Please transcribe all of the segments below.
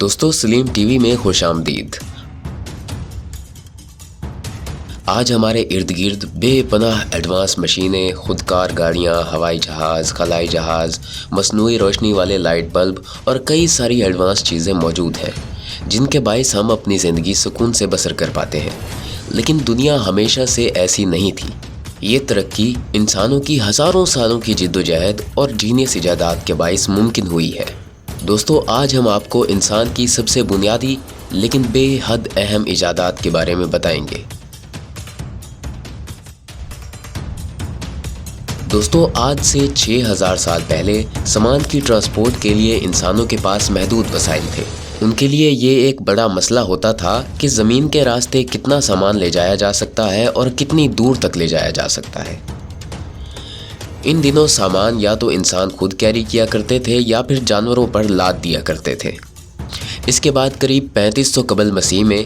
दोस्तों सलीम टीवी में खुश आमदीद। आज हमारे इर्द गिर्द बेपनाह एडवांस मशीनें, खुदकार गाड़ियाँ, हवाई जहाज़, खलाई जहाज़, मसनूई रोशनी वाले लाइट बल्ब और कई सारी एडवांस चीज़ें मौजूद हैं जिनके बायस हम अपनी ज़िंदगी सुकून से बसर कर पाते हैं। लेकिन दुनिया हमेशा से ऐसी नहीं थी। ये तरक्की इंसानों की हज़ारों सालों की जिद्दोजहद और जीनियस इजादात के बायस मुमकिन हुई है। दोस्तों आज हम आपको इंसान की सबसे बुनियादी लेकिन बेहद अहम इजादात के बारे में बताएंगे। दोस्तों आज से 6000 साल पहले सामान की ट्रांसपोर्ट के लिए इंसानों के पास महदूद वसाइल थे। उनके लिए ये एक बड़ा मसला होता था कि ज़मीन के रास्ते कितना सामान ले जाया जा सकता है और कितनी दूर तक ले जाया जा सकता है। इन दिनों सामान या तो इंसान खुद कैरी किया करते थे या फिर जानवरों पर लाद दिया करते थे। इसके बाद करीब 3500 कबल मसीह में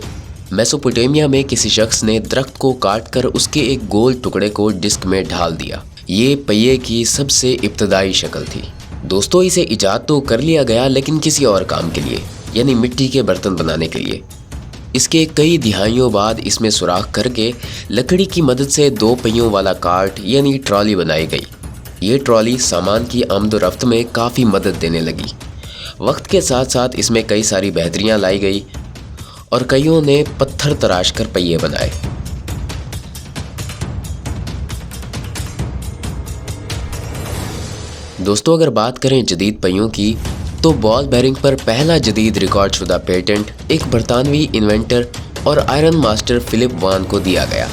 मेसोपोटामिया में किसी शख्स ने दरख्त को काट कर उसके एक गोल टुकड़े को डिस्क में ढाल दिया। ये पहिए की सबसे इब्तदाई शक्ल थी। दोस्तों इसे इजाद तो कर लिया गया लेकिन किसी और काम के लिए, यानी मिट्टी के बर्तन बनाने के लिए। इसके कई दिहाइयों बाद इसमें सुराख करके लकड़ी की मदद से 2 पहियों वाला कार्ट यानी ट्रॉली बनाई गई। ये ट्रॉली सामान की आमद-ओ-रफ्त में काफ़ी मदद देने लगी। वक्त के साथ साथ इसमें कई सारी बेहतरियाँ लाई गई और कईयों ने पत्थर तराश कर पहिए बनाए। दोस्तों अगर बात करें जदीद पहियों की तो बॉल बेरिंग पर पहला जदीद रिकॉर्ड शुदा पेटेंट एक बरतानवी इन्वेंटर और आयरन मास्टर फिलिप वान को दिया गया,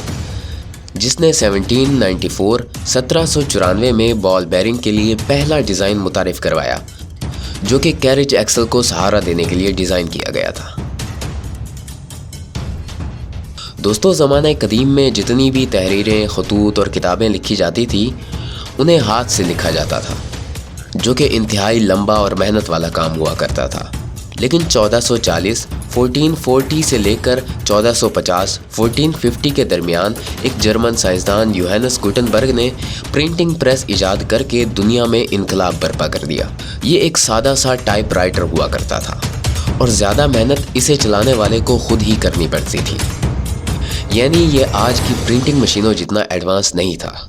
जिसने 1794 में बॉल बेरिंग के लिए पहला डिज़ाइन मुतारिफ करवाया, जो कि कैरेज एक्सल को सहारा देने के लिए डिज़ाइन किया गया था। दोस्तों ज़माने कदीम में जितनी भी तहरीरें, खतूत और किताबें लिखी जाती थी उन्हें हाथ से लिखा जाता था, जो कि इंतहाई लंबा और मेहनत वाला काम हुआ करता था। लेकिन 1440 से लेकर 1450 के दरमियान एक जर्मन साइंसदान योहानस गुटेनबर्ग ने प्रिंटिंग प्रेस इजाद करके दुनिया में इनकलाब बर्पा कर दिया। ये एक सादा सा टाइप राइटर हुआ करता था और ज़्यादा मेहनत इसे चलाने वाले को खुद ही करनी पड़ती थी, यानी ये आज की प्रिंटिंग मशीनों जितना एडवांस नहीं था।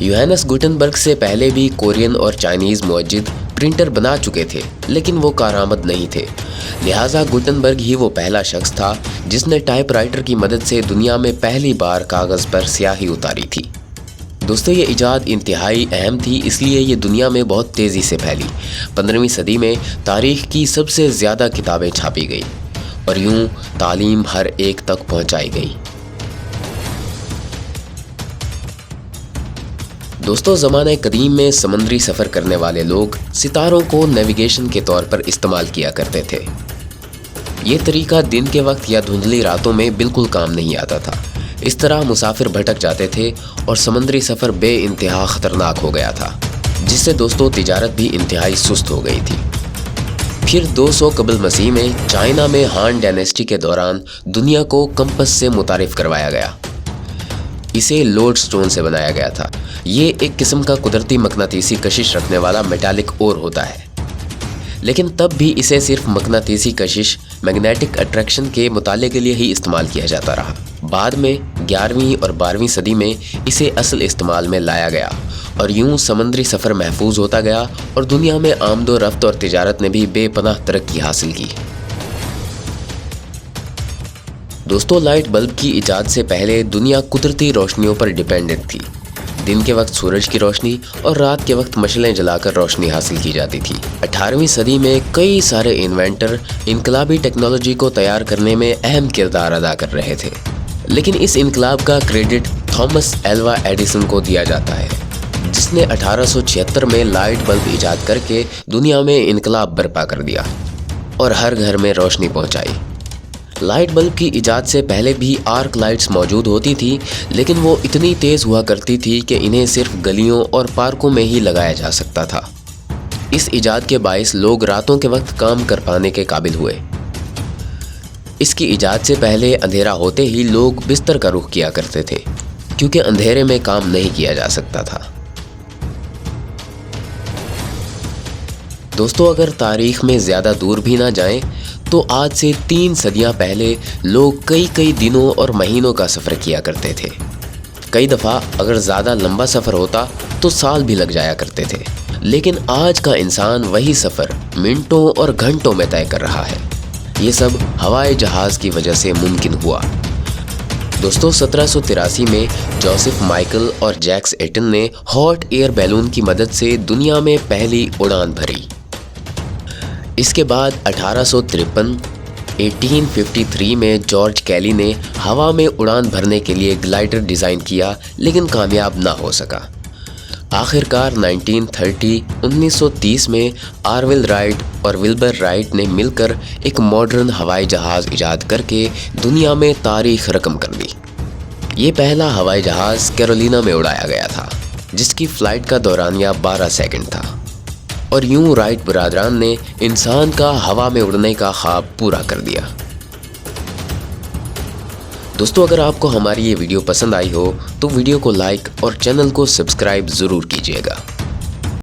योहानस गुटेनबर्ग से पहले भी कोरियन और चाइनीज़ मुअज्जिद प्रिंटर बना चुके थे, लेकिन वो कारआमद नहीं थे। लिहाजा गुटेनबर्ग ही वो पहला शख्स था जिसने टाइपराइटर की मदद से दुनिया में पहली बार कागज़ पर स्याही उतारी थी। दोस्तों ये इजाद इंतहाई अहम थी, इसलिए ये दुनिया में बहुत तेज़ी से फैली। 15वीं सदी में तारीख़ की सबसे ज़्यादा किताबें छापी गई और यूँ तालीम हर एक तक पहुँचाई गई। दोस्तों ज़माने कदीम में समंदरी सफ़र करने वाले लोग सितारों को नेविगेशन के तौर पर इस्तेमाल किया करते थे। ये तरीका दिन के वक्त या धुंधली रातों में बिल्कुल काम नहीं आता था। इस तरह मुसाफिर भटक जाते थे और समंदरी सफ़र बेइंतहा ख़तरनाक हो गया था, जिससे दोस्तों तिजारत भी इंतहाई सुस्त हो गई थी। फिर 200 कबल मसीह में चाइना में हान डायनेस्टी के दौरान दुनिया को कंपस से मुतारिफ करवाया गया। इसे लोड स्टोन से बनाया गया था। ये एक किस्म का कुदरती मकनातीसी कशिश रखने वाला मेटालिक ओर होता है, लेकिन तब भी इसे सिर्फ मकनातीसी कशिश मैग्नेटिक अट्रैक्शन के मुताले के लिए ही इस्तेमाल किया जाता रहा। बाद में 11वीं और 12वीं सदी में इसे असल इस्तेमाल में लाया गया और यूं समंदरी सफ़र महफूज होता गया और दुनिया में आमदो रफ्त और तिजारत ने भी बेपनाह तरक्की हासिल की। दोस्तों लाइट बल्ब की इजाद से पहले दुनिया कुदरती रोशनियों पर डिपेंडेंट थी। दिन के वक्त सूरज की रोशनी और रात के वक्त मशलें जलाकर रोशनी हासिल की जाती थी। 18वीं सदी में कई सारे इन्वेंटर इनकलाबी टेक्नोलॉजी को तैयार करने में अहम किरदार अदा कर रहे थे, लेकिन इस इनकलाब का क्रेडिट थॉमस एल्वा एडिसन को दिया जाता है, जिसने 1876 में लाइट बल्ब इजाद करके दुनिया में इनकलाब बर्पा कर दिया और हर घर में रोशनी पहुँचाई। लाइट बल्ब की इजाद से पहले भी आर्क लाइट्स मौजूद होती थी, लेकिन वो इतनी तेज़ हुआ करती थी कि इन्हें सिर्फ गलियों और पार्कों में ही लगाया जा सकता था। इस इजाद के बायस लोग रातों के वक्त काम कर पाने के काबिल हुए। इसकी इजाद से पहले अंधेरा होते ही लोग बिस्तर का रुख किया करते थे, क्योंकि अंधेरे में काम नहीं किया जा सकता था। दोस्तों अगर तारीख में ज़्यादा दूर भी ना जाएं دوستو آج سے 3 صدیاں پہلے لوگ کئی دنوں اور مہینوں کا سفر کیا کرتے تھے۔ کئی دفعہ اگر زیادہ لمبا سفر ہوتا تو سال بھی لگ جایا کرتے تھے، لیکن آج کا انسان وہی سفر منٹوں اور گھنٹوں میں طے کر رہا ہے۔ یہ سب ہوائی جہاز کی وجہ سے ممکن ہوا۔ دوستو 1783 میں جوزف مائیکل اور جیکس ایٹن نے ہاٹ ایئر بیلون کی مدد سے دنیا میں پہلی اڑان بھری۔ اس کے بعد 1853 میں جارج کیلی نے ہوا میں اڑان بھرنے کے لیے گلائڈر ڈیزائن کیا، لیکن کامیاب نہ ہو سکا۔ آخرکار 1930 میں آرول رائٹ اور ولبر رائٹ نے مل کر ایک ماڈرن ہوائی جہاز ایجاد کر کے دنیا میں تاریخ رقم کر دی۔ یہ پہلا ہوائی جہاز کیرولینا میں اڑایا گیا تھا، جس کی فلائٹ کا دورانیہ 12 سیکنڈ تھا، اور یوں رائٹ برادران نے انسان کا ہوا میں اڑنے کا خواب پورا کر دیا۔ دوستو اگر آپ کو ہماری یہ ویڈیو پسند آئی ہو تو ویڈیو کو لائک اور چینل کو سبسکرائب ضرور کیجیے گا۔